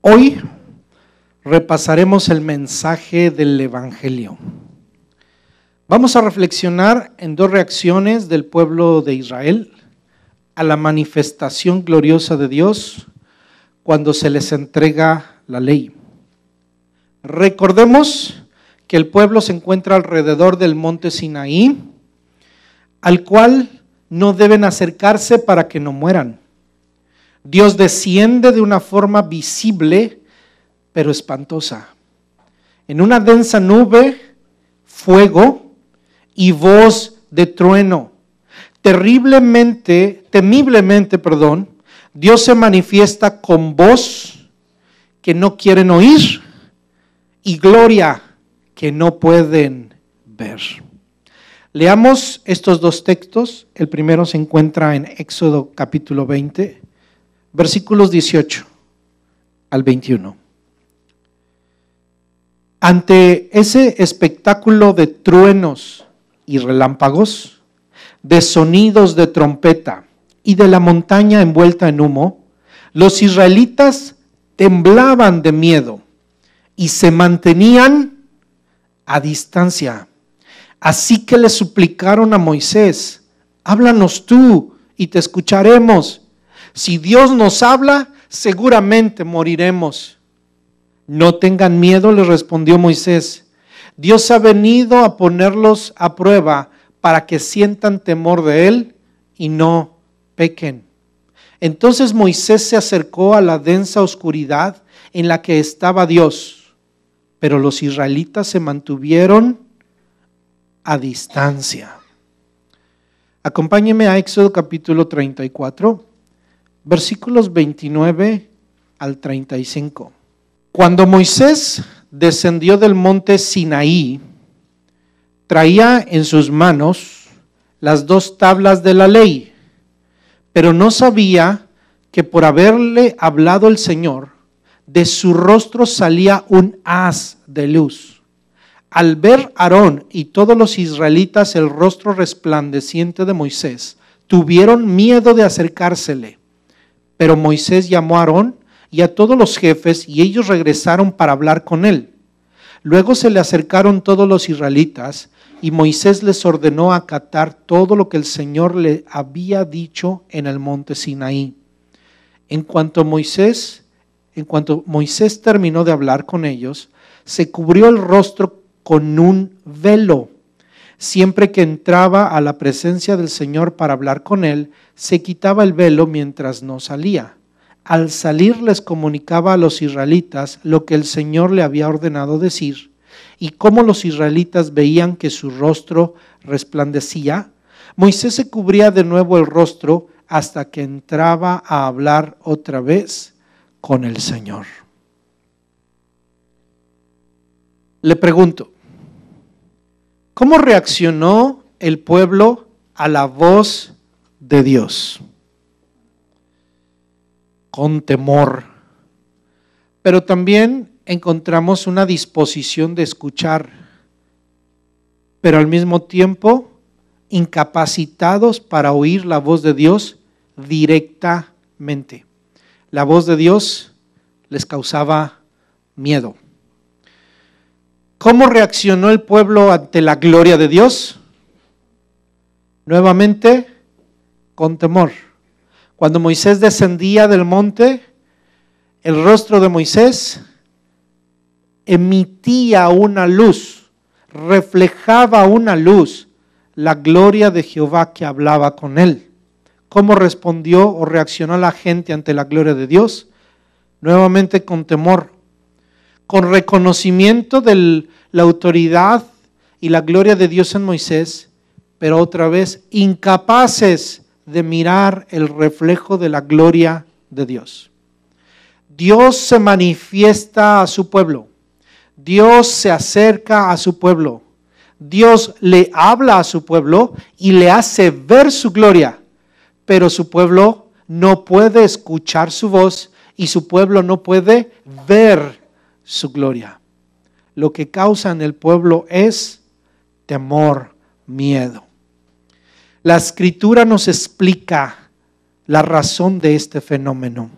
Hoy repasaremos el mensaje del Evangelio. Vamos a reflexionar en dos reacciones del pueblo de Israel a la manifestación gloriosa de Dios cuando se les entrega la ley. Recordemos que el pueblo se encuentra alrededor del monte Sinaí, al cual no deben acercarse para que no mueran. Dios desciende de una forma visible, pero espantosa. En una densa nube, fuego y voz de trueno. Temiblemente, Dios se manifiesta con voz que no quieren oír y gloria que no pueden ver. Leamos estos dos textos. El primero se encuentra en Éxodo capítulo 20, versículos 18 al 21. Ante ese espectáculo de truenos y relámpagos, de sonidos de trompeta y de la montaña envuelta en humo, los israelitas temblaban de miedo y se mantenían a distancia. Así que le suplicaron a Moisés: háblanos tú y te escucharemos. Si Dios nos habla, seguramente moriremos. No tengan miedo, les respondió Moisés. Dios ha venido a ponerlos a prueba para que sientan temor de Él y no pequen. Entonces Moisés se acercó a la densa oscuridad en la que estaba Dios, pero los israelitas se mantuvieron a distancia. Acompáñeme a Éxodo capítulo 34, versículos 29 al 35. Cuando Moisés descendió del monte Sinaí, traía en sus manos las dos tablas de la ley, pero no sabía que por haberle hablado el Señor, de su rostro salía un haz de luz. Al ver Aarón y todos los israelitas el rostro resplandeciente de Moisés, tuvieron miedo de acercársele. Pero Moisés llamó a Aarón y a todos los jefes, y ellos regresaron para hablar con él. Luego se le acercaron todos los israelitas, y Moisés les ordenó acatar todo lo que el Señor le había dicho en el monte Sinaí. En cuanto Moisés terminó de hablar con ellos, se cubrió el rostro con un velo. Siempre que entraba a la presencia del Señor para hablar con él, se quitaba el velo mientras no salía. Al salir les comunicaba a los israelitas lo que el Señor le había ordenado decir, y cómo los israelitas veían que su rostro resplandecía. Moisés se cubría de nuevo el rostro hasta que entraba a hablar otra vez con el Señor. Le pregunto, ¿cómo reaccionó el pueblo a la voz de Dios? Con temor, pero también encontramos una disposición de escuchar, pero al mismo tiempo incapacitados para oír la voz de Dios directamente. La voz de Dios les causaba miedo. ¿Cómo reaccionó el pueblo ante la gloria de Dios? Nuevamente, con temor. Cuando Moisés descendía del monte, el rostro de Moisés emitía una luz, reflejaba una luz, la gloria de Jehová que hablaba con él. ¿Cómo respondió o reaccionó la gente ante la gloria de Dios? Nuevamente con temor, con reconocimiento de la autoridad y la gloria de Dios en Moisés, pero otra vez incapaces de mirar el reflejo de la gloria de Dios. Dios se manifiesta a su pueblo. Dios se acerca a su pueblo. Dios le habla a su pueblo y le hace ver su gloria, pero su pueblo no puede escuchar su voz y su pueblo no puede ver su gloria. Lo que causa en el pueblo es temor, miedo. La Escritura nos explica la razón de este fenómeno.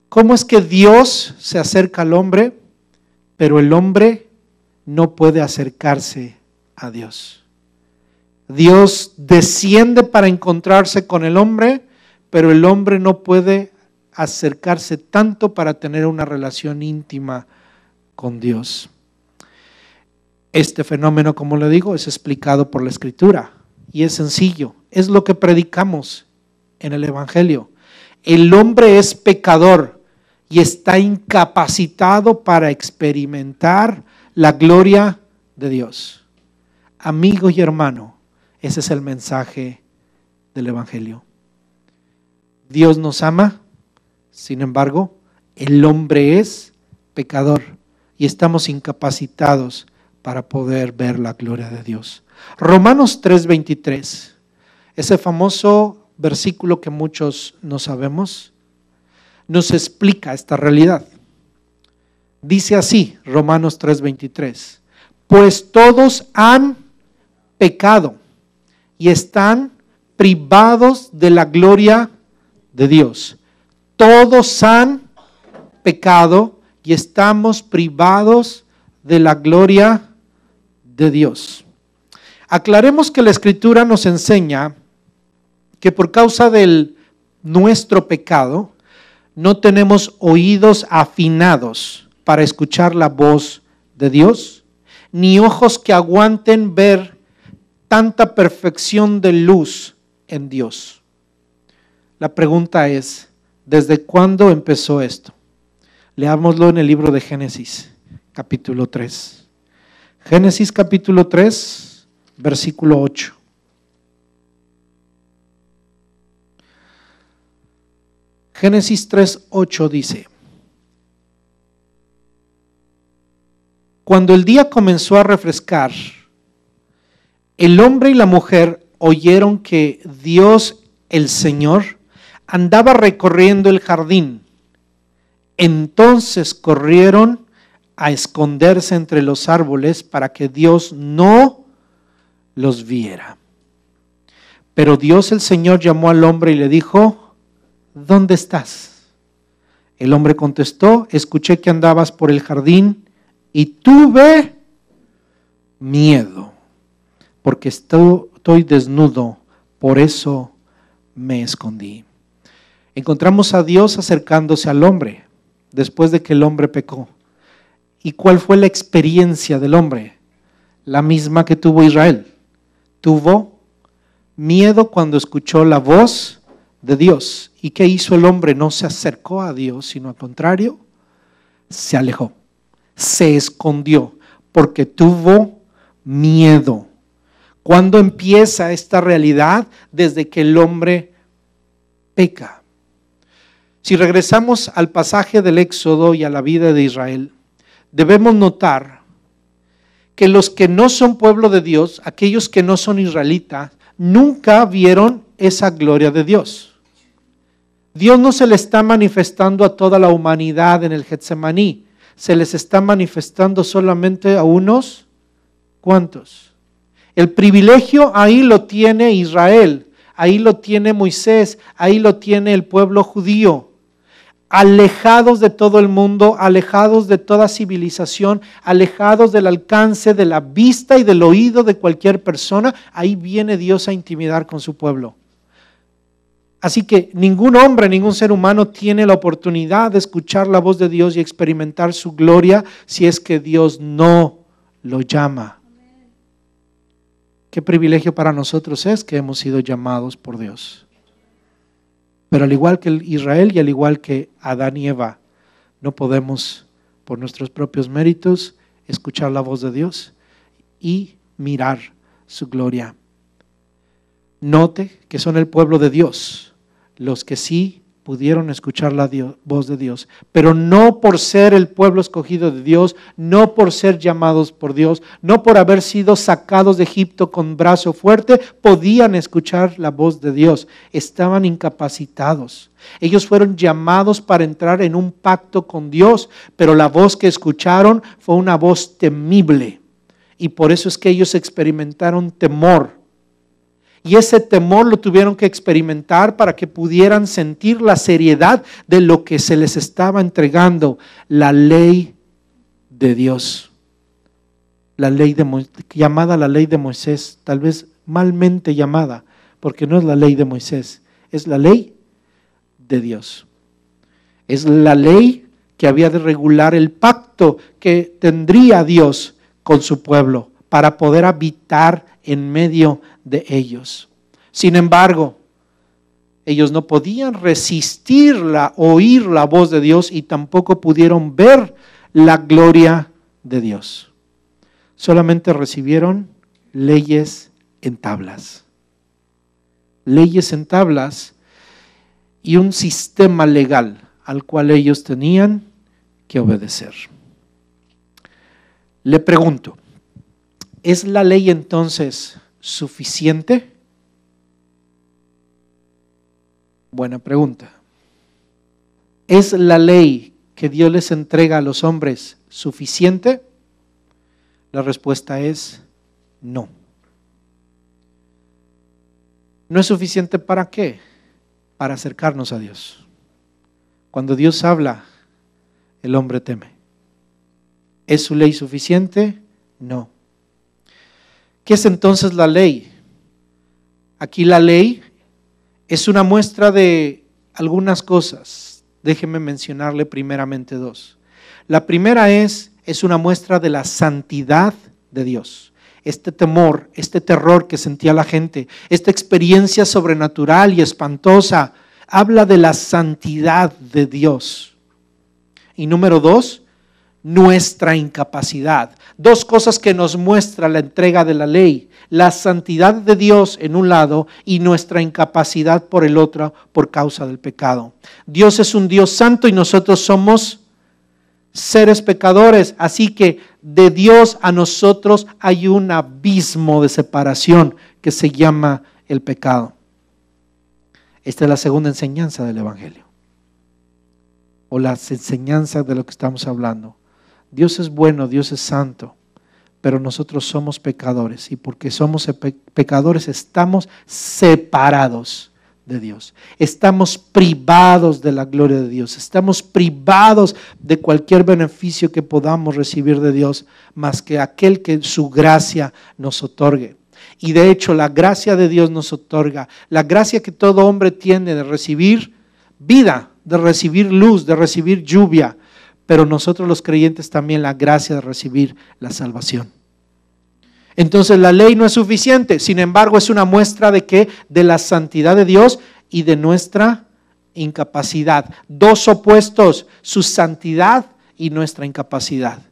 ¿Cómo es que Dios se acerca al hombre, pero el hombre no puede acercarse a Dios? Dios desciende para encontrarse con el hombre, pero el hombre no puede acercarse tanto para tener una relación íntima con Dios. Este fenómeno, como le digo, es explicado por la Escritura y es sencillo. Es lo que predicamos en el Evangelio. El hombre es pecador y está incapacitado para experimentar la gloria de Dios. Amigo y hermano, ese es el mensaje del Evangelio. Dios nos ama, sin embargo, el hombre es pecador y estamos incapacitados para poder ver la gloria de Dios. Romanos 3:23, ese famoso versículo que muchos no sabemos, nos explica esta realidad. Dice así, Romanos 3:23, pues todos han pecado y están privados de la gloria de Dios. Todos han pecado y estamos privados de la gloria de Dios. Aclaremos que la Escritura nos enseña que por causa de nuestro pecado no tenemos oídos afinados para escuchar la voz de Dios, ni ojos que aguanten ver tanta perfección de luz en Dios. La pregunta es, ¿desde cuándo empezó esto? Leámoslo en el libro de Génesis, capítulo 3. Génesis capítulo 3, versículo 8. Génesis 3:8 dice: cuando el día comenzó a refrescar, el hombre y la mujer oyeron que Dios, el Señor, andaba recorriendo el jardín. Entonces corrieron a esconderse entre los árboles para que Dios no los viera. Pero Dios, el Señor, llamó al hombre y le dijo: ¿dónde estás? El hombre contestó: escuché que andabas por el jardín y tuve miedo, porque estoy desnudo, por eso me escondí. Encontramos a Dios acercándose al hombre después de que el hombre pecó. ¿Y cuál fue la experiencia del hombre? La misma que tuvo Israel. Tuvo miedo cuando escuchó la voz de Dios. ¿Y qué hizo el hombre? No se acercó a Dios, sino al contrario, se alejó, se escondió, porque tuvo miedo. ¿Cuándo empieza esta realidad? Desde que el hombre peca. Si regresamos al pasaje del Éxodo y a la vida de Israel, debemos notar que los que no son pueblo de Dios, aquellos que no son israelitas, nunca vieron esa gloria de Dios. Dios no se le está manifestando a toda la humanidad en el Getsemaní, se les está manifestando solamente a unos cuantos. El privilegio ahí lo tiene Israel, ahí lo tiene Moisés, ahí lo tiene el pueblo judío. Alejados de todo el mundo, alejados de toda civilización, alejados del alcance de la vista y del oído de cualquier persona, ahí viene Dios a intimidar con su pueblo. Así que ningún hombre, ningún ser humano tiene la oportunidad de escuchar la voz de Dios y experimentar su gloria si es que Dios no lo llama. Qué privilegio para nosotros es que hemos sido llamados por Dios. Pero al igual que Israel y al igual que Adán y Eva, no podemos por nuestros propios méritos escuchar la voz de Dios y mirar su gloria. Note que son el pueblo de Dios los que sí pudieron escuchar la voz de Dios, pero no por ser el pueblo escogido de Dios, no por ser llamados por Dios, no por haber sido sacados de Egipto con brazo fuerte, podían escuchar la voz de Dios. Estaban incapacitados. Ellos fueron llamados para entrar en un pacto con Dios, pero la voz que escucharon fue una voz temible y por eso es que ellos experimentaron temor. Y ese temor lo tuvieron que experimentar para que pudieran sentir la seriedad de lo que se les estaba entregando, la ley de Dios. La ley llamada la ley de Moisés, tal vez malmente llamada, porque no es la ley de Moisés, es la ley de Dios. Es la ley que había de regular el pacto que tendría Dios con su pueblo para poder habitar en medio de ellos. Sin embargo, ellos no podían oír la voz de Dios y tampoco pudieron ver la gloria de Dios. Solamente recibieron leyes en tablas. Leyes en tablas y un sistema legal al cual ellos tenían que obedecer. Le pregunto, ¿es la ley entonces suficiente? Buena pregunta. ¿Es la ley que Dios les entrega a los hombres suficiente? La respuesta es no. ¿No es suficiente para qué? Para acercarnos a Dios. Cuando Dios habla, el hombre teme. ¿Es su ley suficiente? No. ¿Qué es entonces la ley? Aquí la ley es una muestra de algunas cosas. Déjeme mencionarle primeramente dos. La primera es una muestra de la santidad de Dios. Este temor, este terror que sentía la gente, esta experiencia sobrenatural y espantosa, habla de la santidad de Dios. Y número dos, nuestra incapacidad. Dos cosas que nos muestra la entrega de la ley: la santidad de Dios en un lado y nuestra incapacidad por el otro por causa del pecado. Dios es un Dios santo y nosotros somos seres pecadores, así que de Dios a nosotros hay un abismo de separación que se llama el pecado. Esta es la segunda enseñanza del Evangelio, o las enseñanzas de lo que estamos hablando. Dios es bueno, Dios es santo, pero nosotros somos pecadores, y porque somos pecadores estamos separados de Dios. Estamos privados de la gloria de Dios. Estamos privados de cualquier beneficio que podamos recibir de Dios, más que aquel que su gracia nos otorgue. Y de hecho la gracia de Dios nos otorga, la gracia que todo hombre tiene de recibir vida, de recibir luz, de recibir lluvia, pero nosotros los creyentes también la gracia de recibir la salvación. Entonces la ley no es suficiente, sin embargo es una muestra de que de la santidad de Dios y de nuestra incapacidad. Dos opuestos, su santidad y nuestra incapacidad.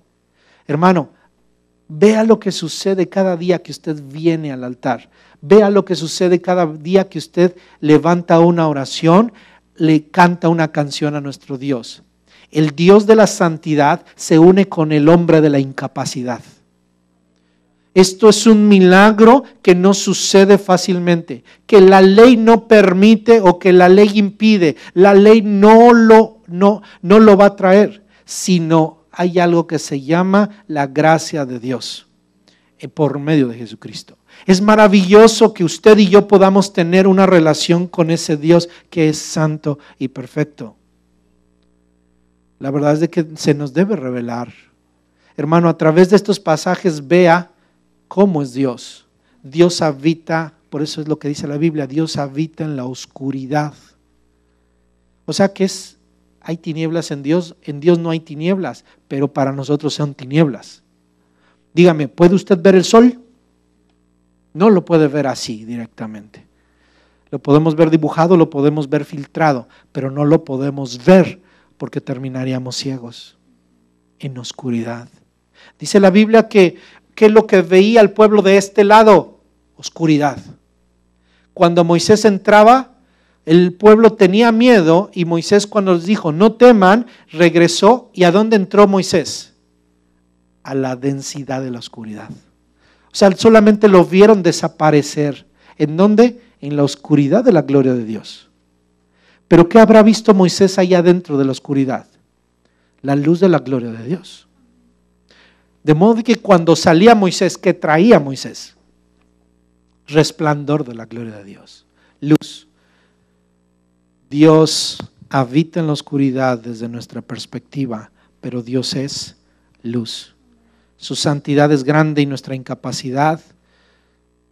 Hermano, vea lo que sucede cada día que usted viene al altar. Vea lo que sucede cada día que usted levanta una oración, le canta una canción a nuestro Dios. El Dios de la santidad se une con el hombre de la incapacidad. Esto es un milagro que no sucede fácilmente, que la ley no permite o que la ley impide. La ley no lo va a traer, sino hay algo que se llama la gracia de Dios por medio de Jesucristo. Es maravilloso que usted y yo podamos tener una relación con ese Dios que es santo y perfecto. La verdad es de que se nos debe revelar. Hermano, a través de estos pasajes vea cómo es Dios. Dios habita, por eso es lo que dice la Biblia, Dios habita en la oscuridad. O sea que hay tinieblas en Dios no hay tinieblas, pero para nosotros son tinieblas. Dígame, ¿puede usted ver el sol? No lo puede ver así directamente. Lo podemos ver dibujado, lo podemos ver filtrado, pero no lo podemos ver porque terminaríamos ciegos en oscuridad. Dice la Biblia que ¿qué es lo que veía el pueblo de este lado? Oscuridad. Cuando Moisés entraba, el pueblo tenía miedo y Moisés, cuando les dijo no teman, regresó. ¿Y a dónde entró Moisés? A la densidad de la oscuridad. O sea, solamente lo vieron desaparecer. ¿En dónde? En la oscuridad de la gloria de Dios. Pero ¿qué habrá visto Moisés allá dentro de la oscuridad? La luz de la gloria de Dios. De modo que cuando salía Moisés, ¿qué traía Moisés? resplandor de la gloria de Dios, luz. Dios habita en la oscuridad desde nuestra perspectiva, pero Dios es luz. Su santidad es grande y nuestra incapacidad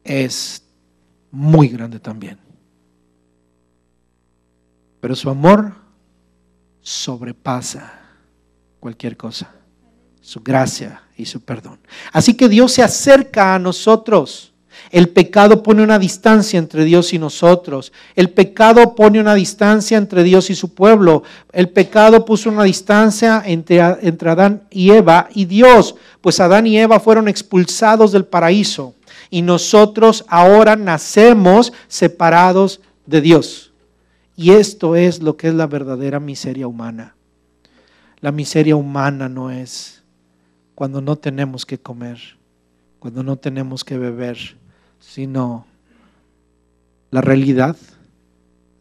es muy grande también. Pero su amor sobrepasa cualquier cosa, su gracia y su perdón. Así que Dios se acerca a nosotros. El pecado pone una distancia entre Dios y nosotros. El pecado pone una distancia entre Dios y su pueblo. El pecado puso una distancia entre Adán y Eva y Dios, pues Adán y Eva fueron expulsados del paraíso y nosotros ahora nacemos separados de Dios. Y esto es lo que es la verdadera miseria humana. La miseria humana no es cuando no tenemos que comer, cuando no tenemos que beber, sino la realidad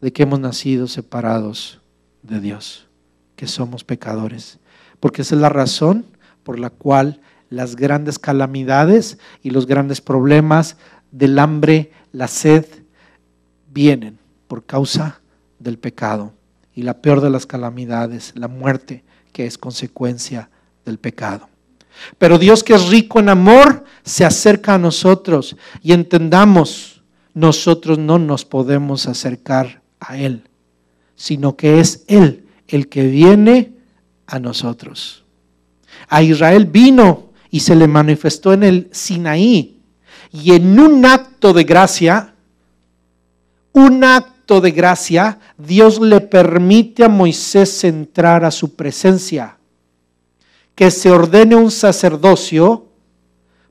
de que hemos nacido separados de Dios, que somos pecadores. Porque esa es la razón por la cual las grandes calamidades y los grandes problemas del hambre, la sed, vienen por causa del pecado. Y la peor de las calamidades, la muerte, que es consecuencia del pecado. Pero Dios, que es rico en amor, se acerca a nosotros y entendamos, nosotros no nos podemos acercar a Él, sino que es Él el que viene a nosotros. A Israel vino y se le manifestó en el Sinaí, y en un acto de gracia, Dios le permite a Moisés entrar a su presencia, que se ordene un sacerdocio,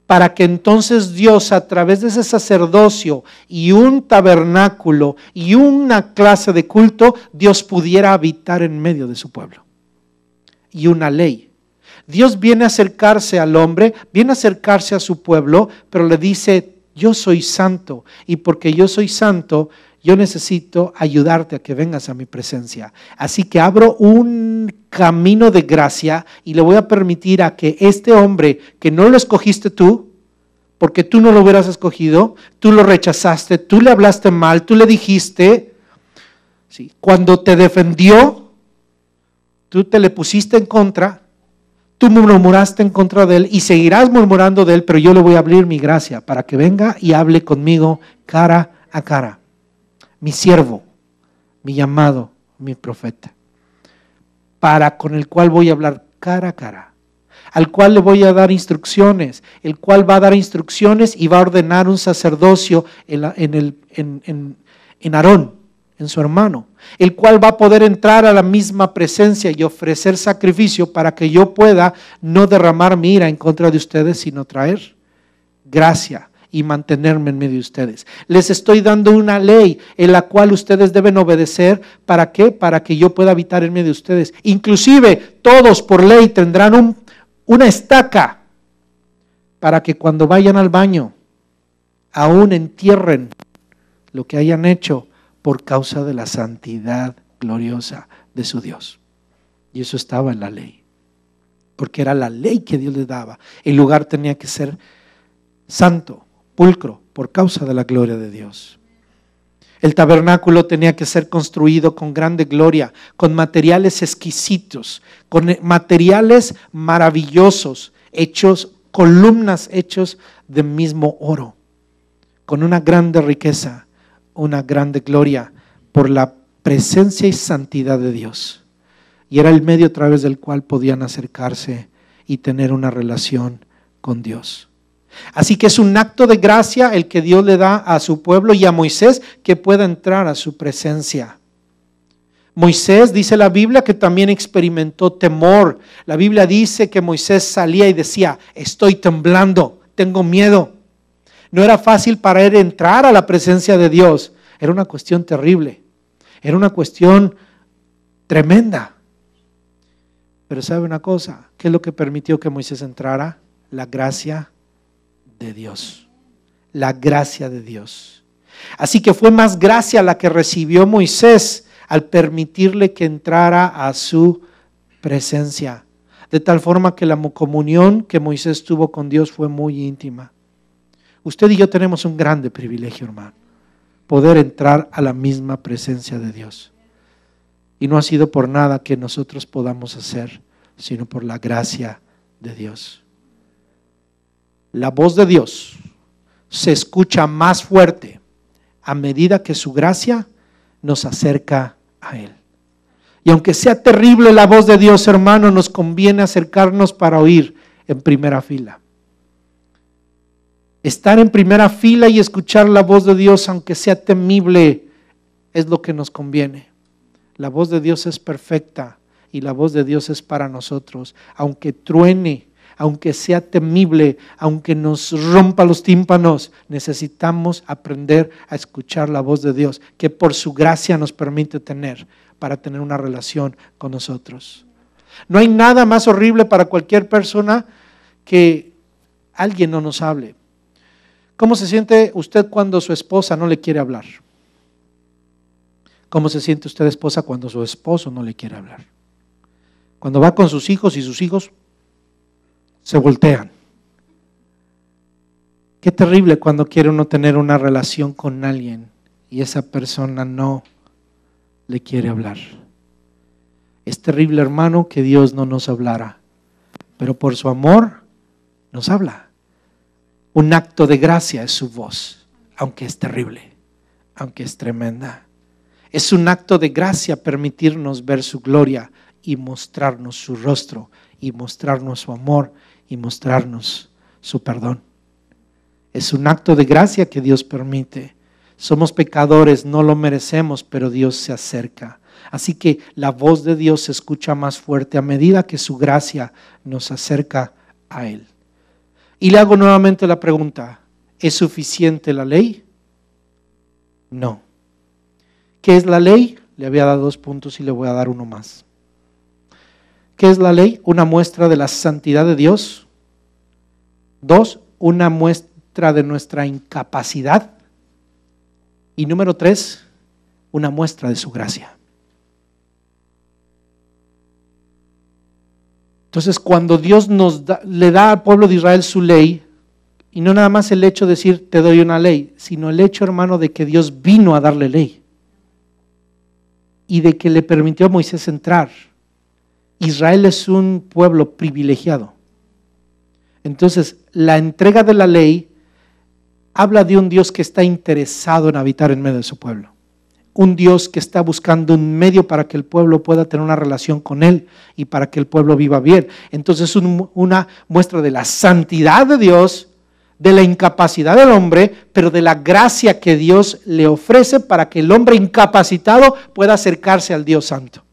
para que entonces Dios, a través de ese sacerdocio y un tabernáculo y una clase de culto, Dios pudiera habitar en medio de su pueblo. Y una ley. Dios viene a acercarse al hombre, viene a acercarse a su pueblo, pero le dice: yo soy santo, y porque yo soy santo, yo necesito ayudarte a que vengas a mi presencia. Así que abro un camino de gracia y le voy a permitir a que este hombre, que no lo escogiste tú, porque tú no lo hubieras escogido, tú lo rechazaste, tú le hablaste mal, tú le dijiste, ¿sí? Cuando te defendió, tú te le pusiste en contra, tú murmuraste en contra de él y seguirás murmurando de él, pero yo le voy a abrir mi gracia para que venga y hable conmigo cara a cara. Mi siervo, mi llamado, mi profeta, con el cual voy a hablar cara a cara, al cual le voy a dar instrucciones, el cual va a dar instrucciones y va a ordenar un sacerdocio en Aarón, en su hermano, el cual va a poder entrar a la misma presencia y ofrecer sacrificio para que yo pueda no derramar mi ira en contra de ustedes, sino traer gracia y mantenerme en medio de ustedes. Les estoy dando una ley en la cual ustedes deben obedecer. ¿Para qué? Para que yo pueda habitar en medio de ustedes. Inclusive todos por ley tendrán una estaca para que cuando vayan al baño aún entierren lo que hayan hecho por causa de la santidad gloriosa de su Dios. Y eso estaba en la ley, porque era la ley que Dios les daba. El lugar tenía que ser santo, pulcro, por causa de la gloria de Dios. El tabernáculo tenía que ser construido con grande gloria, con materiales exquisitos, con materiales maravillosos, columnas hechos de mismo oro, con una grande riqueza, una grande gloria, por la presencia y santidad de Dios. Y era el medio a través del cual podían acercarse y tener una relación con Dios. Así que es un acto de gracia el que Dios le da a su pueblo y a Moisés, que pueda entrar a su presencia. Moisés, dice la Biblia, que también experimentó temor. La Biblia dice que Moisés salía y decía: estoy temblando, tengo miedo. No era fácil para él entrar a la presencia de Dios. Era una cuestión terrible, era una cuestión tremenda. Pero ¿sabe una cosa? ¿Qué es lo que permitió que Moisés entrara? La gracia de Dios, la gracia de Dios. Así que fue más gracia la que recibió Moisés al permitirle que entrara a su presencia, de tal forma que la comunión que Moisés tuvo con Dios fue muy íntima. Usted y yo tenemos un grande privilegio, hermano, poder entrar a la misma presencia de Dios. Y no ha sido por nada que nosotros podamos hacer, sino por la gracia de Dios. La voz de Dios se escucha más fuerte a medida que su gracia nos acerca a Él. Y aunque sea terrible la voz de Dios, hermano, nos conviene acercarnos para oír en primera fila. Estar en primera fila y escuchar la voz de Dios, aunque sea temible, es lo que nos conviene. La voz de Dios es perfecta y la voz de Dios es para nosotros. Aunque truene, aunque sea temible, aunque nos rompa los tímpanos, necesitamos aprender a escuchar la voz de Dios, que por su gracia nos permite tener, para tener una relación con nosotros. No hay nada más horrible para cualquier persona que alguien no nos hable. ¿Cómo se siente usted cuando su esposa no le quiere hablar? ¿Cómo se siente usted, esposa, cuando su esposo no le quiere hablar? Cuando va con sus hijos y sus hijos se voltean. Qué terrible cuando quiere uno tener una relación con alguien y esa persona no le quiere hablar. Es terrible, hermano, que Dios no nos hablara, pero por su amor nos habla. Un acto de gracia es su voz, aunque es terrible, aunque es tremenda. Es un acto de gracia permitirnos ver su gloria y mostrarnos su rostro y mostrarnos su amor y mostrarnos su perdón. Es un acto de gracia que Dios permite. Somos pecadores, no lo merecemos, pero Dios se acerca. Así que la voz de Dios se escucha más fuerte a medida que su gracia nos acerca a Él. Y le hago nuevamente la pregunta, ¿es suficiente la ley? No. ¿Qué es la ley? Le había dado 2 puntos y le voy a dar uno más. ¿Qué es la ley? Una muestra de la santidad de Dios. 2, una muestra de nuestra incapacidad. Y número 3, una muestra de su gracia. Entonces, cuando Dios le da al pueblo de Israel su ley, y no nada más el hecho de decir te doy una ley, sino el hecho, hermano, de que Dios vino a darle ley y de que le permitió a Moisés entrar. Israel es un pueblo privilegiado. Entonces, la entrega de la ley habla de un Dios que está interesado en habitar en medio de su pueblo. Un Dios que está buscando un medio para que el pueblo pueda tener una relación con Él y para que el pueblo viva bien. Entonces es una muestra de la santidad de Dios, de la incapacidad del hombre, pero de la gracia que Dios le ofrece para que el hombre incapacitado pueda acercarse al Dios santo.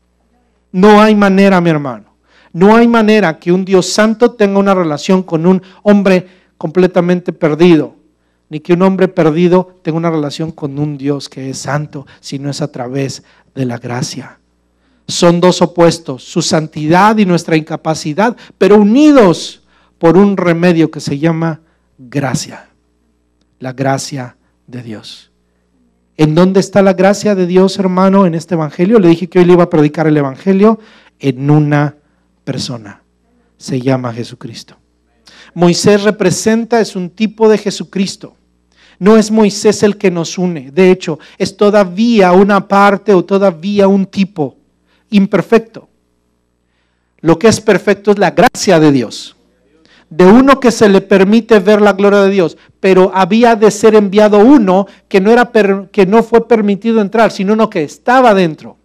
No hay manera, mi hermano, no hay manera que un Dios santo tenga una relación con un hombre completamente perdido, ni que un hombre perdido tenga una relación con un Dios que es santo, si no es a través de la gracia. Son dos opuestos, su santidad y nuestra incapacidad, pero unidos por un remedio que se llama gracia, la gracia de Dios. ¿En dónde está la gracia de Dios, hermano, en este evangelio? Le dije que hoy le iba a predicar el evangelio en una persona, se llama Jesucristo. Moisés representa, es un tipo de Jesucristo. No es Moisés el que nos une, de hecho, es todavía una parte o todavía un tipo imperfecto. Lo que es perfecto es la gracia de Dios, de uno que se le permite ver la gloria de Dios, pero había de ser enviado uno que no fue permitido entrar, sino uno que estaba dentro,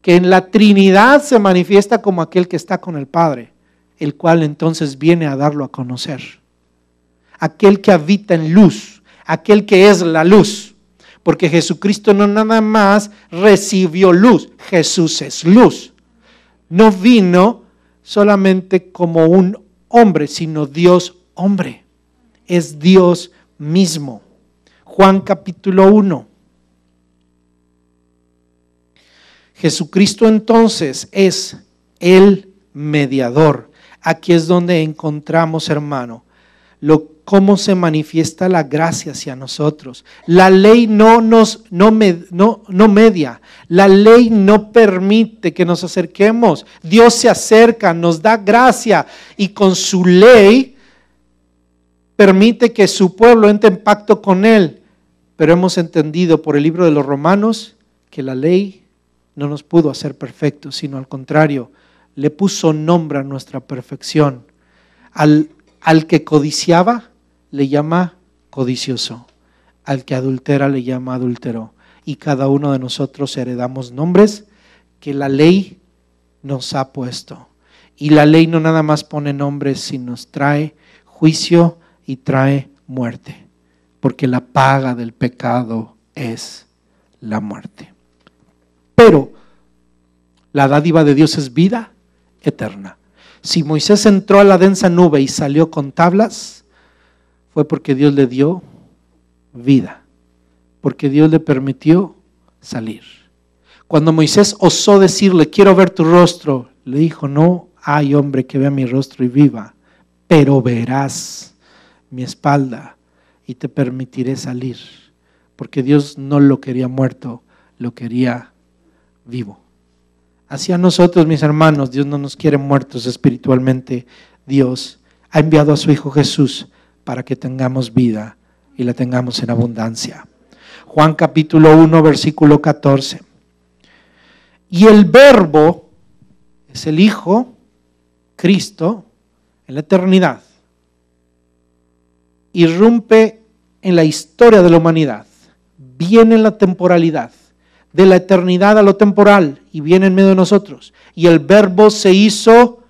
que en la Trinidad se manifiesta como aquel que está con el Padre, el cual entonces viene a darlo a conocer. Aquel que habita en luz, aquel que es la luz, porque Jesucristo no nada más recibió luz, Jesús es luz. No vino solamente como un hombre, sino Dios hombre, es Dios mismo. Juan capítulo 1. Jesucristo entonces es el mediador. Aquí es donde encontramos, hermano, cómo se manifiesta la gracia hacia nosotros. La ley no media, la ley no permite que nos acerquemos. Dios se acerca, nos da gracia y con su ley permite que su pueblo entre en pacto con Él. Pero hemos entendido por el libro de los Romanos que la ley no nos pudo hacer perfectos, sino al contrario, le puso nombre a nuestra perfección. Al que codiciaba le llama codicioso, al que adultera le llama adúltero. Y cada uno de nosotros heredamos nombres que la ley nos ha puesto. Y la ley no nada más pone nombres, sino nos trae juicio y trae muerte. Porque la paga del pecado es la muerte. Pero la dádiva de Dios es vida eterna. Si Moisés entró a la densa nube y salió con tablas, fue porque Dios le dio vida, porque Dios le permitió salir. Cuando Moisés osó decirle, quiero ver tu rostro, le dijo, no hay hombre que vea mi rostro y viva, pero verás mi espalda y te permitiré salir, porque Dios no lo quería muerto, lo quería vivo. Así a nosotros, mis hermanos, Dios no nos quiere muertos espiritualmente. Dios ha enviado a su Hijo Jesús para que tengamos vida y la tengamos en abundancia. Juan capítulo 1, versículo 14. Y el Verbo es el Hijo, Cristo, en la eternidad. Irrumpe en la historia de la humanidad, viene en la temporalidad, de la eternidad a lo temporal, y viene en medio de nosotros. Y el Verbo se hizo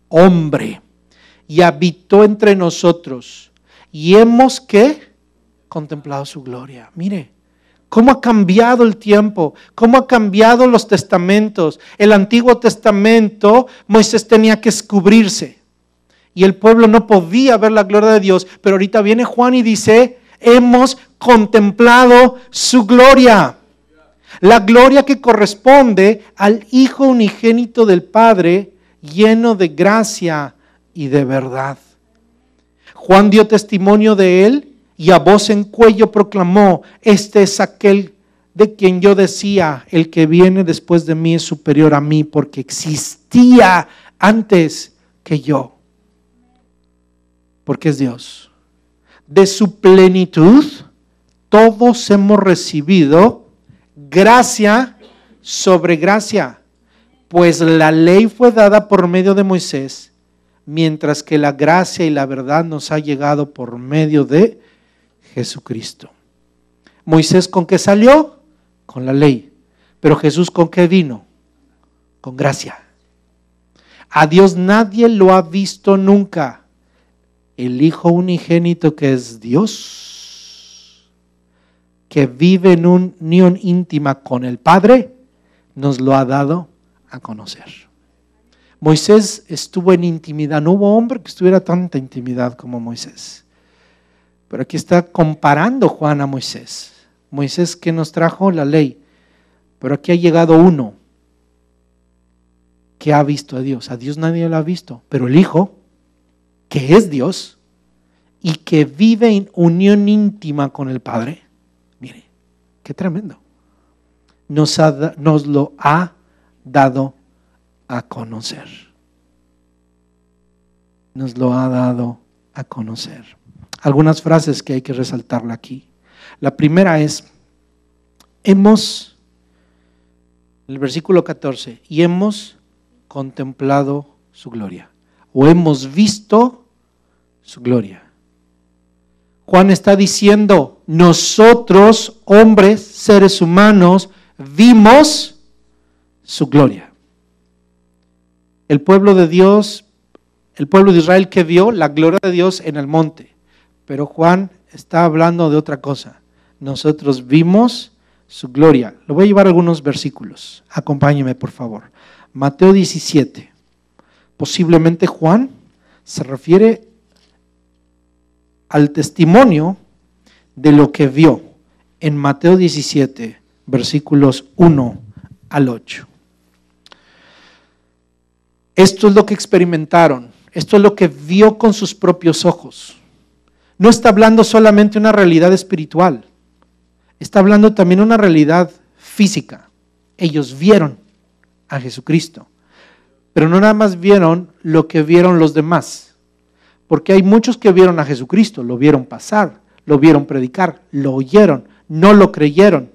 hombre y habitó entre nosotros. Y hemos ¿qué? Contemplado su gloria. Mire, cómo ha cambiado el tiempo, cómo ha cambiado los testamentos. El Antiguo Testamento, Moisés tenía que escubrirse. Y el pueblo no podía ver la gloria de Dios, pero ahorita viene Juan y dice, hemos contemplado su gloria. La gloria que corresponde al Hijo unigénito del Padre, lleno de gracia y de verdad. Juan dio testimonio de él y a voz en cuello proclamó, este es aquel de quien yo decía, el que viene después de mí es superior a mí, porque existía antes que yo. Porque es Dios. De su plenitud, todos hemos recibido gracia sobre gracia, pues la ley fue dada por medio de Moisés, mientras que la gracia y la verdad nos ha llegado por medio de Jesucristo. Moisés, ¿con qué salió? Con la ley. Pero Jesús, ¿con qué vino? Con gracia. A Dios nadie lo ha visto nunca. El Hijo unigénito, que es Dios, que vive en unión íntima con el Padre, nos lo ha dado a conocer. Moisés estuvo en intimidad, no hubo hombre que estuviera tanta intimidad como Moisés. Pero aquí está comparando Juan a Moisés. Moisés que nos trajo la ley, pero aquí ha llegado uno que ha visto a Dios nadie lo ha visto, pero el Hijo, que es Dios y que vive en unión íntima con el Padre, mire, qué tremendo, nos lo ha dado a conocer. Nos lo ha dado a conocer. Algunas frases que hay que resaltarla aquí. La primera es, el versículo 14, y hemos contemplado su gloria, o hemos visto su gloria. Juan está diciendo, nosotros, hombres, seres humanos, vimos su gloria. El pueblo de Dios, el pueblo de Israel que vio la gloria de Dios en el monte. Pero Juan está hablando de otra cosa. Nosotros vimos su gloria. Le voy a llevar algunos versículos. Acompáñeme, por favor. Mateo 17. Posiblemente Juan se refiere al testimonio de lo que vio en Mateo 17, versículos 1 al 8. Esto es lo que experimentaron, esto es lo que vio con sus propios ojos. No está hablando solamente de una realidad espiritual, está hablando también de una realidad física. Ellos vieron a Jesucristo, pero no nada más vieron lo que vieron los demás, Porque hay muchos que vieron a Jesucristo, lo vieron pasar, lo vieron predicar, lo oyeron, no lo creyeron,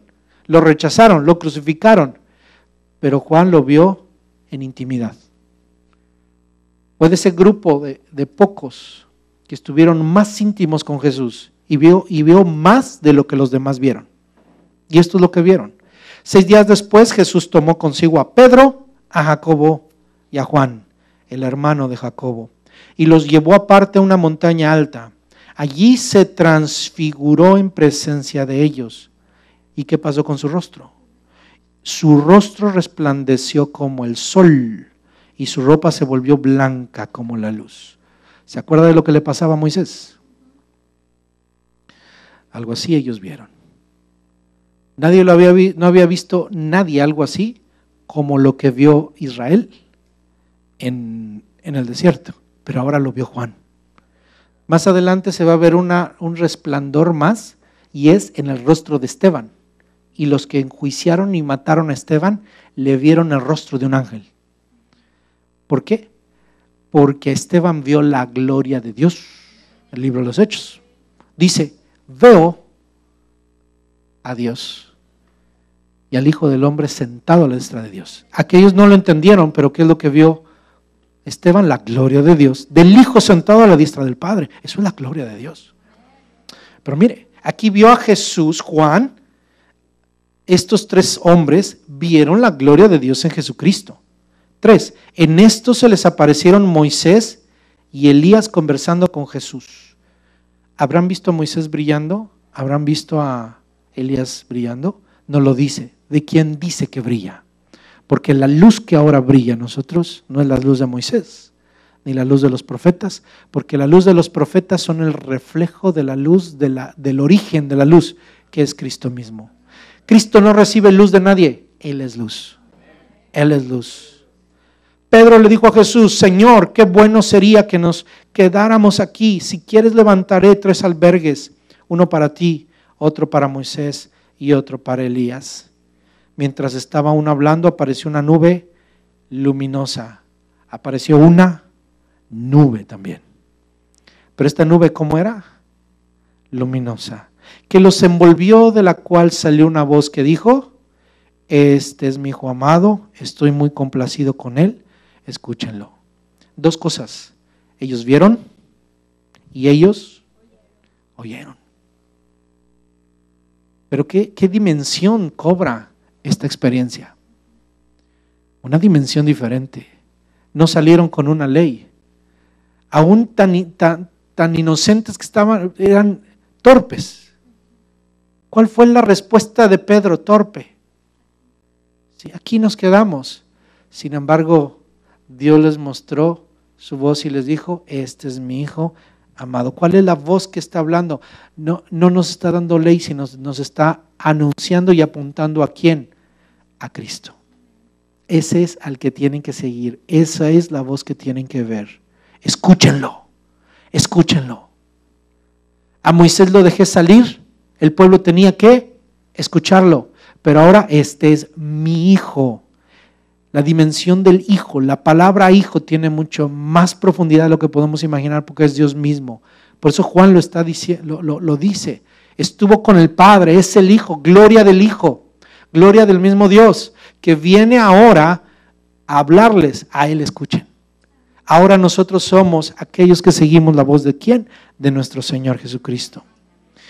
lo rechazaron, lo crucificaron. Pero Juan lo vio en intimidad. Fue de ese grupo de pocos que estuvieron más íntimos con Jesús y vio más de lo que los demás vieron. Y esto es lo que vieron. 6 días después Jesús tomó consigo a Pedro, a Jacobo y a Juan, el hermano de Jacobo, y los llevó aparte a una montaña alta. Allí se transfiguró en presencia de ellos. ¿Y qué pasó con su rostro? Su rostro resplandeció como el sol y su ropa se volvió blanca como la luz. ¿Se acuerda de lo que le pasaba a Moisés? Algo así ellos vieron. Nadie no había visto nadie algo así como lo que vio Israel en el desierto, pero ahora lo vio Juan. Más adelante se va a ver un resplandor más y es en el rostro de Esteban. Y los que enjuiciaron y mataron a Esteban le vieron el rostro de un ángel. ¿Por qué? Porque Esteban vio la gloria de Dios. El libro de los Hechos dice: veo a Dios y al Hijo del Hombre sentado a la diestra de Dios. Aquellos no lo entendieron, pero ¿qué es lo que vio Esteban? La gloria de Dios, del Hijo sentado a la diestra del Padre. Eso es la gloria de Dios. Pero mire, aquí vio a Jesús, Juan. Estos 3 hombres vieron la gloria de Dios en Jesucristo. 3, en esto se les aparecieron Moisés y Elías conversando con Jesús. ¿Habrán visto a Moisés brillando? ¿Habrán visto a Elías brillando? No lo dice. ¿De quién dice que brilla? Porque la luz que ahora brilla en nosotros no es la luz de Moisés, ni la luz de los profetas, porque la luz de los profetas son el reflejo de la luz, del origen de la luz, que es Cristo mismo. Cristo no recibe luz de nadie, Él es luz. Él es luz. Pedro le dijo a Jesús: Señor, qué bueno sería que nos quedáramos aquí. Si quieres levantaré 3 albergues, uno para ti, otro para Moisés y otro para Elías. Mientras estaba aún hablando, apareció una nube luminosa. Apareció una nube también. Pero esta nube, ¿cómo era? Luminosa. Que los envolvió, de la cual salió una voz que dijo: este es mi Hijo amado, estoy muy complacido con él, escúchenlo. 2 cosas: ellos vieron y ellos oyeron. Pero ¿qué dimensión cobra esta experiencia? Una dimensión diferente. No salieron con una ley. Aún tan inocentes que estaban, eran torpes. ¿Cuál fue la respuesta de Pedro? Torpe. Sí, aquí nos quedamos. Sin embargo, Dios les mostró su voz y les dijo: este es mi Hijo amado. ¿Cuál es la voz que está hablando? No nos está dando ley, sino nos está anunciando y apuntando ¿a quién? A Cristo. Ese es al que tienen que seguir. Esa es la voz que tienen que ver. Escúchenlo. Escúchenlo. A Moisés lo dejé salir. El pueblo tenía que escucharlo. Pero ahora este es mi Hijo. La dimensión del Hijo, la palabra Hijo tiene mucho más profundidad de lo que podemos imaginar, porque es Dios mismo. Por eso Juan lo está diciendo, lo dice. Estuvo con el Padre, es el Hijo, gloria del Hijo, gloria del mismo Dios, que viene ahora a hablarles. A Él escuchen. Ahora nosotros somos aquellos que seguimos la voz de ¿quién? De nuestro Señor Jesucristo.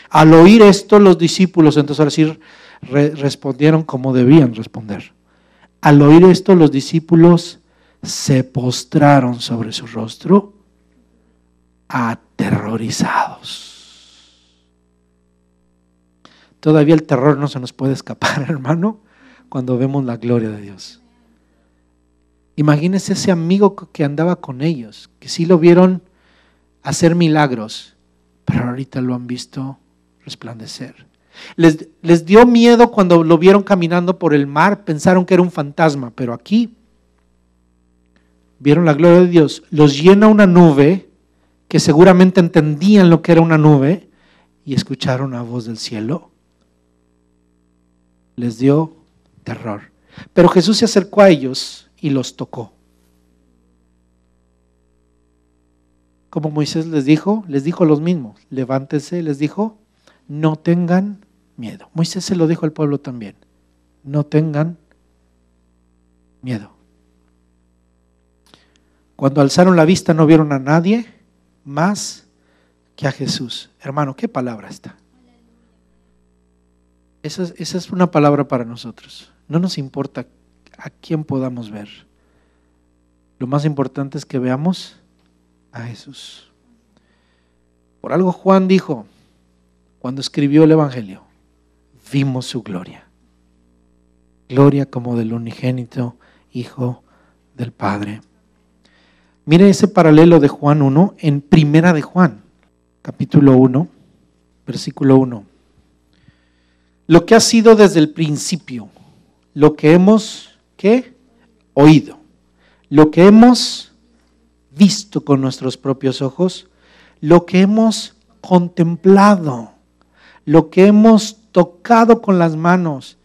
Al oír esto, los discípulos, entonces ahora sí respondieron como debían responder. Al oír esto, los discípulos se postraron sobre su rostro, aterrorizados. Todavía el terror no se nos puede escapar, hermano, cuando vemos la gloria de Dios. Imagínense ese amigo que andaba con ellos, que sí lo vieron hacer milagros, pero ahorita lo han visto resplandecer. Les dio miedo cuando lo vieron caminando por el mar, pensaron que era un fantasma, pero aquí vieron la gloria de Dios. Los llena una nube, que seguramente entendían lo que era una nube, y escucharon la voz del cielo. Les dio terror. Pero Jesús se acercó a ellos y los tocó. como Moisés les dijo los mismos, levántense, les dijo, no tengan miedo. Moisés se lo dijo al pueblo también, no tengan miedo. Cuando alzaron la vista no vieron a nadie más que a Jesús. Hermano, ¿qué palabra está? Esa es una palabra para nosotros. No nos importa a quién podamos ver. Lo más importante es que veamos a Jesús. Por algo Juan dijo, cuando escribió el Evangelio, vimos su gloria. Gloria como del unigénito Hijo del Padre. Mire ese paralelo de Juan 1 en Primera de Juan, capítulo 1, versículo 1. Lo que ha sido desde el principio, lo que hemos, ¿qué? Oído, lo que hemos visto con nuestros propios ojos, lo que hemos contemplado, lo que hemos tocado con las manos,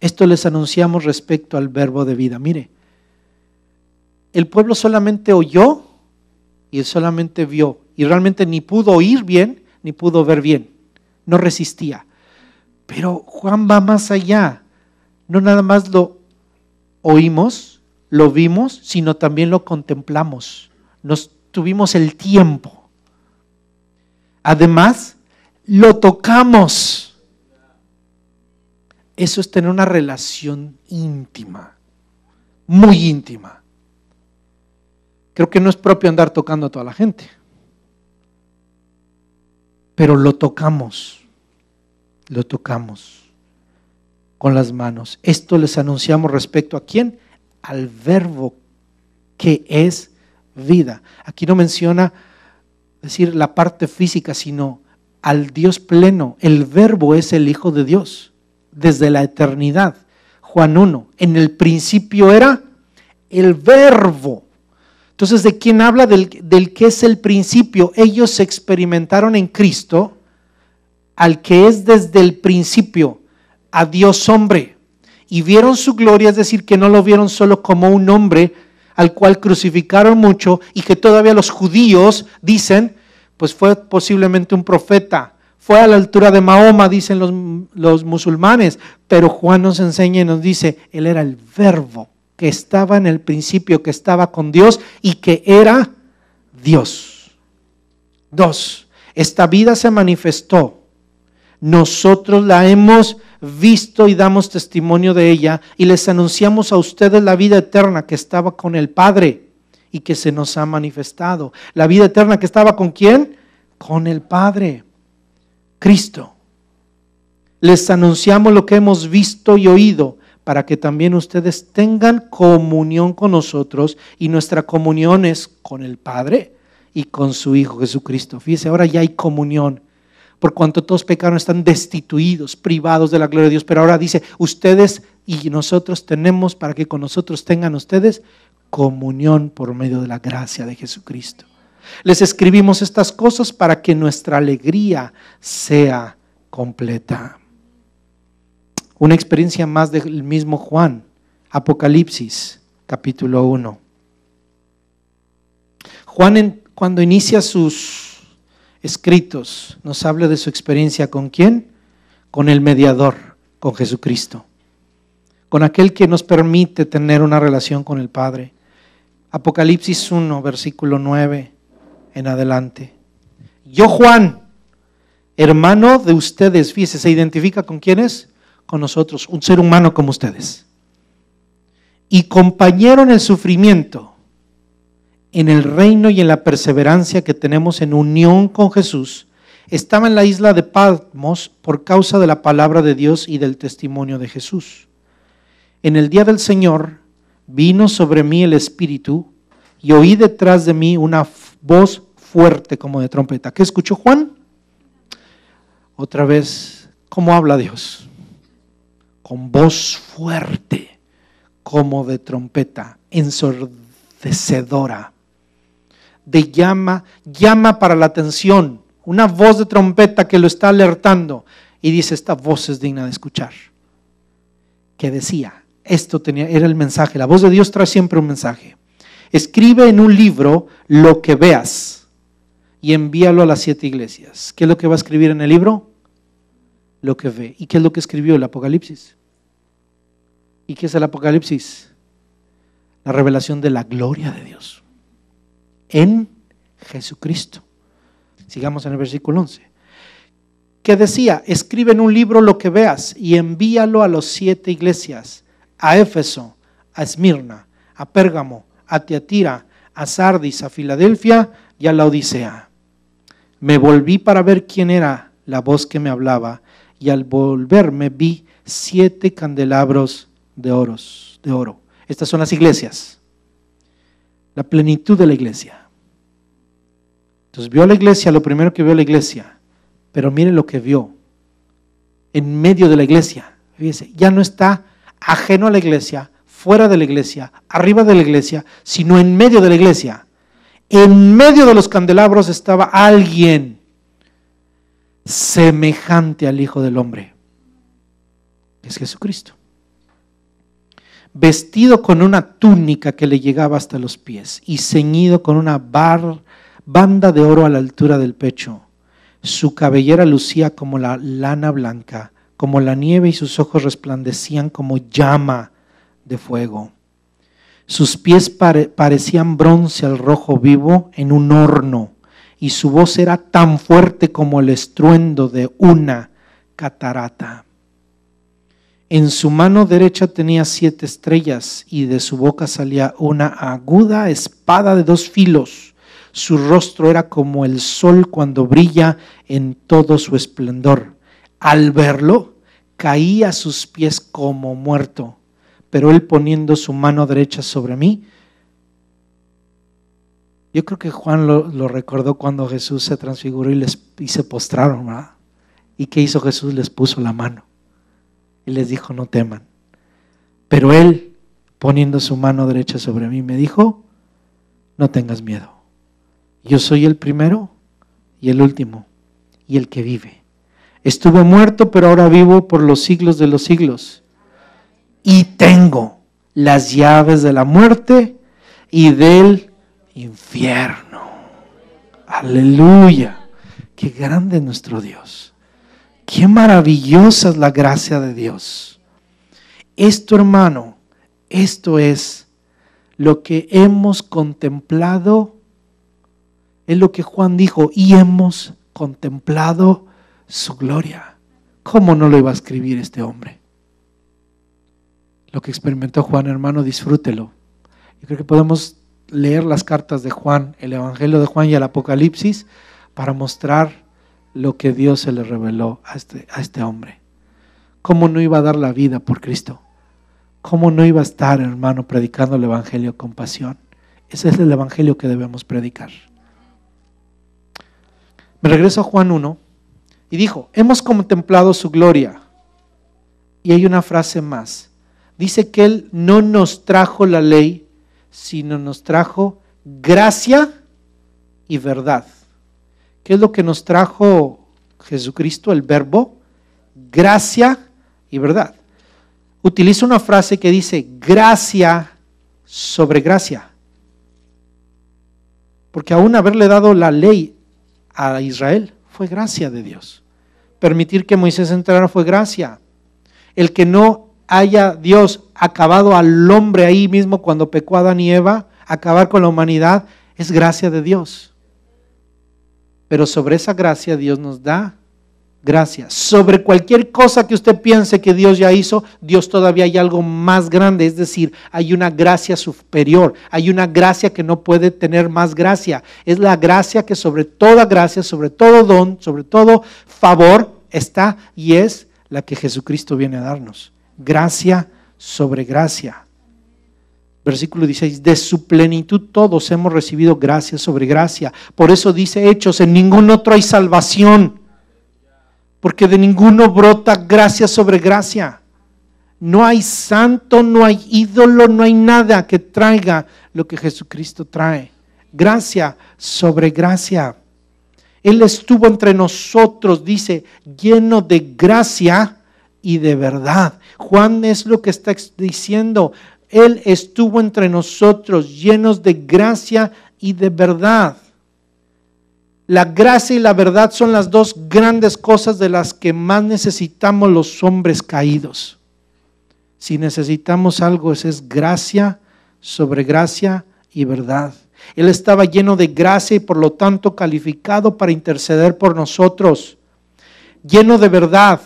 esto les anunciamos respecto al verbo de vida. Mire, el pueblo solamente oyó y él solamente vio y realmente ni pudo oír bien ni pudo ver bien, no resistía. Pero Juan va más allá, no nada más lo oímos, lo vimos, sino también lo contemplamos, nos tuvimos el tiempo. Además, lo tocamos. Eso es tener una relación íntima, muy íntima. Creo que no es propio andar tocando a toda la gente, pero lo tocamos con las manos. Esto les anunciamos respecto a ¿quién? Al verbo que es vida. Aquí no menciona decir la parte física, sino al Dios pleno. El verbo es el Hijo de Dios desde la eternidad. Juan 1, en el principio era el verbo. Entonces, ¿de quién habla? Del que es el principio. Ellos experimentaron en Cristo al que es desde el principio, a Dios hombre, y vieron su gloria, es decir, que no lo vieron solo como un hombre al cual crucificaron mucho y que todavía los judíos dicen, pues fue posiblemente un profeta, fue a la altura de Mahoma, dicen los musulmanes, pero Juan nos enseña y nos dice, él era el verbo que estaba en el principio, que estaba con Dios y que era Dios. 2, esta vida se manifestó. Nosotros la hemos visto y damos testimonio de ella y les anunciamos a ustedes la vida eterna que estaba con el Padre y que se nos ha manifestado. La vida eterna que estaba ¿con quién? Con el Padre, Cristo. Les anunciamos lo que hemos visto y oído para que también ustedes tengan comunión con nosotros y nuestra comunión es con el Padre y con su Hijo Jesucristo. Fíjese, ahora ya hay comunión. Por cuanto todos pecaron, están destituidos, privados de la gloria de Dios. Pero ahora dice, ustedes y nosotros tenemos para que con nosotros tengan ustedes comunión por medio de la gracia de Jesucristo. Les escribimos estas cosas para que nuestra alegría sea completa. Una experiencia más del mismo Juan, Apocalipsis, capítulo 1. Juan, cuando inicia sus escritos, nos habla de su experiencia ¿con quién? Con el mediador, con Jesucristo, con aquel que nos permite tener una relación con el Padre. Apocalipsis 1, versículo 9 en adelante. Yo, Juan, hermano de ustedes, fíjese, ¿se identifica con quién es? Con nosotros, un ser humano como ustedes. Y compañero en el sufrimiento, en el reino y en la perseverancia que tenemos en unión con Jesús, estaba en la isla de Patmos por causa de la palabra de Dios y del testimonio de Jesús. En el día del Señor vino sobre mí el Espíritu y oí detrás de mí una voz fuerte como de trompeta. ¿Qué escuchó Juan? Otra vez, ¿cómo habla Dios? Con voz fuerte como de trompeta, ensordecedora. De llama para la atención, una voz de trompeta que lo está alertando y dice, esta voz es digna de escuchar. Que decía, era el mensaje, la voz de Dios trae siempre un mensaje. Escribe en un libro lo que veas, y envíalo a las 7 iglesias. ¿Qué es lo que va a escribir en el libro? Lo que ve. ¿Y qué es lo que escribió el Apocalipsis? ¿Y qué es el Apocalipsis? La revelación de la gloria de Dios en Jesucristo. Sigamos en el versículo 11. Que decía, escribe en un libro lo que veas y envíalo a las 7 iglesias, a Éfeso, a Esmirna, a Pérgamo, a Tiatira, a Sardis, a Filadelfia y a la Odisea. Me volví para ver quién era la voz que me hablaba, y al volverme vi 7 candelabros de oro. Estas son las iglesias, la plenitud de la iglesia. Entonces vio a la iglesia, lo primero que vio a la iglesia, pero mire lo que vio en medio de la iglesia. Fíjese, ya no está ajeno a la iglesia, fuera de la iglesia, arriba de la iglesia, sino en medio de la iglesia. En medio de los candelabros estaba alguien semejante al Hijo del Hombre. Es Jesucristo. Vestido con una túnica que le llegaba hasta los pies y ceñido con una banda de oro a la altura del pecho. Su cabellera lucía como la lana blanca, como la nieve, y sus ojos resplandecían como llama de fuego. Sus pies parecían bronce al rojo vivo en un horno, y su voz era tan fuerte como el estruendo de una catarata. En su mano derecha tenía 7 estrellas, y de su boca salía una aguda espada de 2 filos. Su rostro era como el sol cuando brilla en todo su esplendor. Al verlo, caí a sus pies como muerto. Pero él, poniendo su mano derecha sobre mí, yo creo que Juan lo recordó cuando Jesús se transfiguró y se postraron, ¿verdad? ¿Y qué hizo Jesús? Les puso la mano y les dijo, no teman. Pero él, poniendo su mano derecha sobre mí, me dijo, no tengas miedo. Yo soy el primero y el último y el que vive. Estuve muerto, pero ahora vivo por los siglos de los siglos. Y tengo las llaves de la muerte y del infierno. Aleluya. Qué grande es nuestro Dios. Qué maravillosa es la gracia de Dios. Esto, hermano, esto es lo que hemos contemplado. Es lo que Juan dijo, y hemos contemplado su gloria. ¿Cómo no lo iba a escribir este hombre? Lo que experimentó Juan, hermano, disfrútelo. Yo creo que podemos leer las cartas de Juan, el Evangelio de Juan y el Apocalipsis, para mostrar lo que Dios se le reveló a este hombre. ¿Cómo no iba a dar la vida por Cristo? ¿Cómo no iba a estar, hermano, predicando el Evangelio con pasión? Ese es el Evangelio que debemos predicar. Me regreso a Juan 1 y dijo, hemos contemplado su gloria. Y hay una frase más. Dice que Él no nos trajo la ley, sino nos trajo gracia y verdad. ¿Qué es lo que nos trajo Jesucristo, el verbo? Gracia y verdad. Utiliza una frase que dice gracia sobre gracia. Porque aún haberle dado la ley a Israel fue gracia de Dios. Permitir que Moisés entrara fue gracia. El que no haya Dios acabado al hombre ahí mismo cuando pecó Adán y Eva, acabar con la humanidad, es gracia de Dios. Pero sobre esa gracia Dios nos da gracia. Sobre cualquier cosa que usted piense que Dios ya hizo, Dios todavía hay algo más grande, es decir, hay una gracia superior, hay una gracia que no puede tener más gracia. Es la gracia que sobre toda gracia, sobre todo don, sobre todo favor está, y es la que Jesucristo viene a darnos. Gracia sobre gracia. Versículo 16, de su plenitud todos hemos recibido gracia sobre gracia. Por eso dice Hechos, en ningún otro hay salvación, porque de ninguno brota gracia sobre gracia. No hay santo, no hay ídolo, no hay nada que traiga lo que Jesucristo trae. Gracia sobre gracia. Él estuvo entre nosotros, dice, lleno de gracia y de verdad. Juan es lo que está diciendo. Él estuvo entre nosotros, llenos de gracia y de verdad. La gracia y la verdad son las dos grandes cosas de las que más necesitamos los hombres caídos. Si necesitamos algo, es gracia sobre gracia y verdad. Él estaba lleno de gracia y por lo tanto calificado para interceder por nosotros. Lleno de verdad,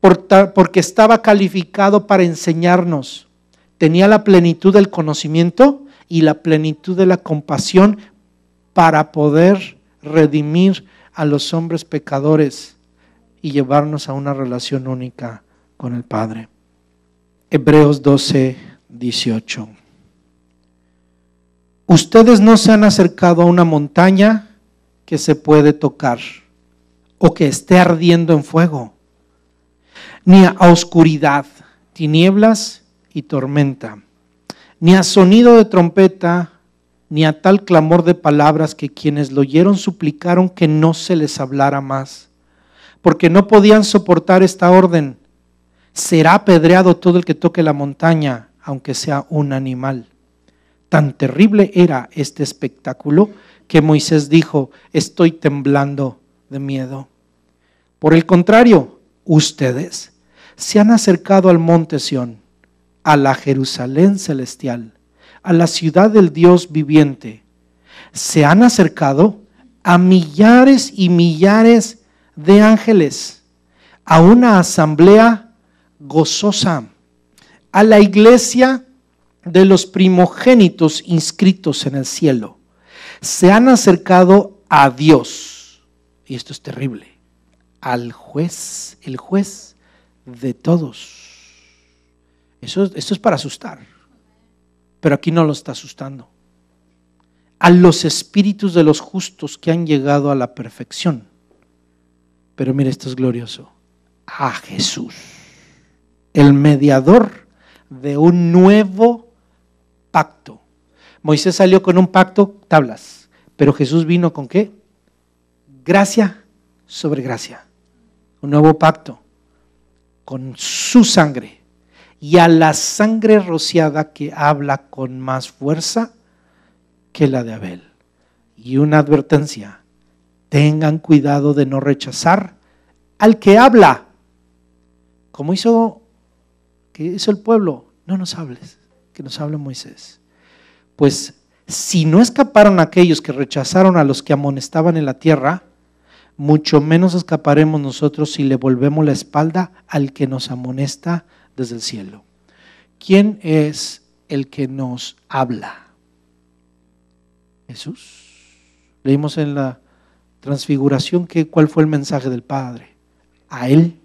porque estaba calificado para enseñarnos. Tenía la plenitud del conocimiento y la plenitud de la compasión para poder redimir a los hombres pecadores y llevarnos a una relación única con el Padre. Hebreos 12:18. Ustedes no se han acercado a una montaña que se puede tocar o que esté ardiendo en fuego, ni a oscuridad, tinieblas y tormenta, ni a sonido de trompeta, ni a tal clamor de palabras que quienes lo oyeron suplicaron que no se les hablara más, porque no podían soportar esta orden. Será apedreado todo el que toque la montaña, aunque sea un animal. Tan terrible era este espectáculo que Moisés dijo: estoy temblando de miedo. Por el contrario, ustedes se han acercado al monte Sión, a la Jerusalén celestial, a la ciudad del Dios viviente. Se han acercado a millares y millares de ángeles, a una asamblea gozosa, a la iglesia de los primogénitos inscritos en el cielo. Se han acercado a Dios, y esto es terrible, al juez, el juez de todos. Esto es para asustar. Pero aquí no lo está asustando. A los espíritus de los justos que han llegado a la perfección. Pero mire, esto es glorioso. A Jesús, el mediador de un nuevo pacto. Moisés salió con un pacto, tablas. Pero Jesús vino ¿con qué? Gracia sobre gracia. Un nuevo pacto. Con su sangre. Y a la sangre rociada que habla con más fuerza que la de Abel. Y una advertencia: tengan cuidado de no rechazar al que habla. Como hizo el pueblo: no nos hables, que nos hable Moisés. Pues si no escaparon aquellos que rechazaron a los que amonestaban en la tierra, mucho menos escaparemos nosotros si le volvemos la espalda al que nos amonesta desde el cielo. ¿Quién es el que nos habla? Jesús. Leímos en la transfiguración cuál fue el mensaje del Padre. A Él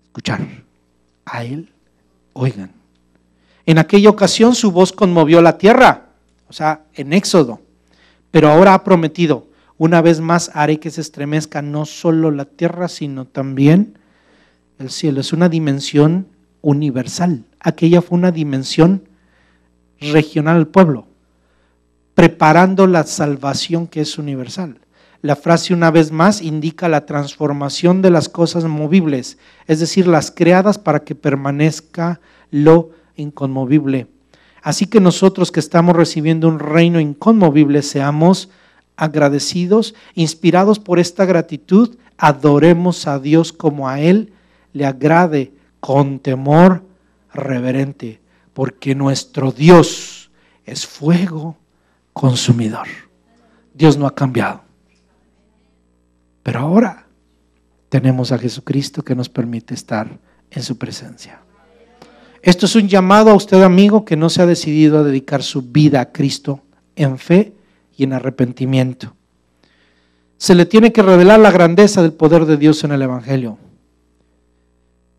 escuchar, a Él oigan. En aquella ocasión su voz conmovió la tierra, o sea, en Éxodo, pero ahora ha prometido: una vez más haré que se estremezca no solo la tierra, sino también el cielo. Es una dimensión universal. Aquella fue una dimensión regional al pueblo, preparando la salvación que es universal. La frase "una vez más" indica la transformación de las cosas movibles, es decir, las creadas para que permanezca lo inconmovible. Así que nosotros que estamos recibiendo un reino inconmovible, seamos agradecidos, inspirados por esta gratitud, adoremos a Dios como a Él le agrade, con temor reverente, porque nuestro Dios es fuego consumidor. Dios no ha cambiado. Pero ahora tenemos a Jesucristo que nos permite estar en su presencia. Esto es un llamado a usted, amigo, que no se ha decidido a dedicar su vida a Cristo en fe y en arrepentimiento. Se le tiene que revelar la grandeza del poder de Dios en el Evangelio.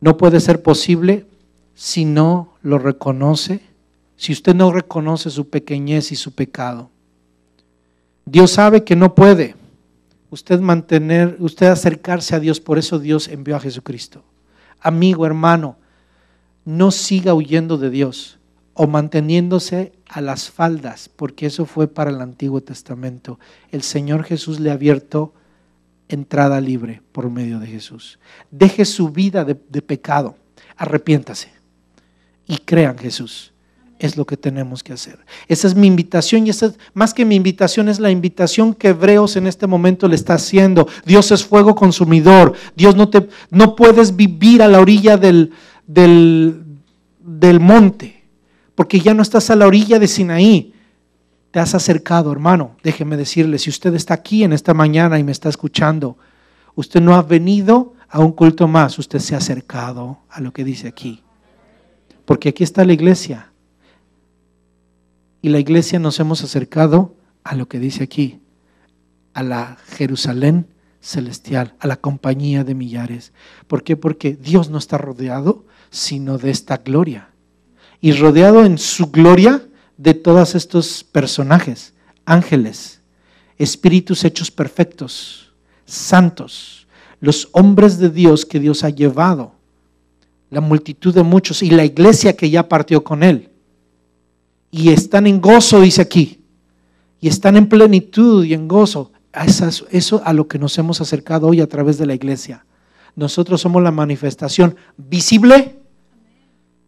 No puede ser posible si no lo reconoce, si usted no reconoce su pequeñez y su pecado. Dios sabe que no puede usted acercarse a Dios, por eso Dios envió a Jesucristo. Amigo, hermano, no siga huyendo de Dios o manteniéndose a las faldas, porque eso fue para el Antiguo Testamento. El Señor Jesús le ha abierto entrada libre por medio de Jesús. Deje su vida de pecado, arrepiéntase y crea en Jesús. es lo que tenemos que hacer. Esa es mi invitación, y esa es, más que mi invitación, es la invitación que Hebreos en este momento le está haciendo. Dios es fuego consumidor. Dios no puedes vivir a la orilla del monte, porque ya no estás a la orilla de Sinaí. Te has acercado, hermano. Déjeme decirle, si usted está aquí en esta mañana y me está escuchando, usted no ha venido a un culto más, usted se ha acercado a lo que dice aquí. Porque aquí está la iglesia. Y la iglesia nos hemos acercado a lo que dice aquí, a la Jerusalén celestial, a la compañía de millares. ¿Por qué? Porque Dios no está rodeado sino de esta gloria, y rodeado en su gloria de todos estos personajes, ángeles, espíritus hechos perfectos, santos, los hombres de Dios que Dios ha llevado, la multitud de muchos, y la iglesia que ya partió con Él. Y están en gozo, dice aquí, y están en plenitud y en gozo. Eso a lo que nos hemos acercado hoy a través de la iglesia. Nosotros somos la manifestación visible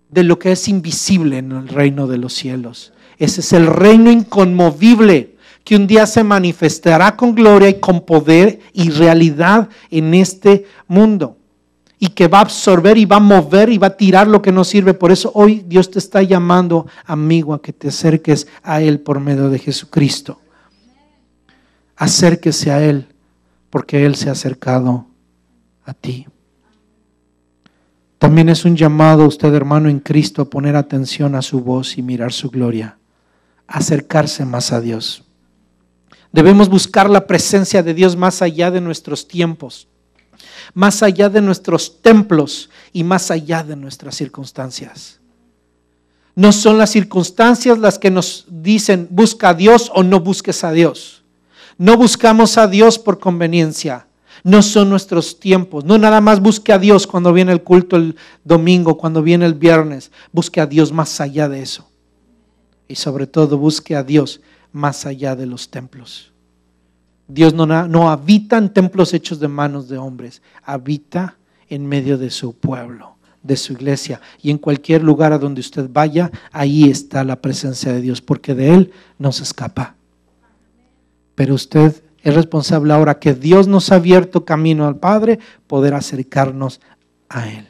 de lo que es invisible en el reino de los cielos. Ese es el reino inconmovible que un día se manifestará con gloria y con poder y realidad en este mundo, y que va a absorber y va a mover y va a tirar lo que no sirve. Por eso hoy Dios te está llamando, amigo, a que te acerques a Él por medio de Jesucristo. Acérquese a Él, porque Él se ha acercado a ti. También es un llamado a usted, hermano en Cristo, a poner atención a su voz y mirar su gloria, acercarse más a Dios. Debemos buscar la presencia de Dios más allá de nuestros tiempos, más allá de nuestros templos y más allá de nuestras circunstancias. No son las circunstancias las que nos dicen busca a Dios o no busques a Dios. No buscamos a Dios por conveniencia. No son nuestros tiempos. No nada más busque a Dios cuando viene el culto el domingo, cuando viene el viernes. Busque a Dios más allá de eso. Y sobre todo busque a Dios más allá de los templos. Dios no habita en templos hechos de manos de hombres. Habita en medio de su pueblo, de su iglesia. Y en cualquier lugar a donde usted vaya, ahí está la presencia de Dios, porque de Él no se escapa. Pero usted es responsable ahora que Dios nos ha abierto camino al Padre, poder acercarnos a Él.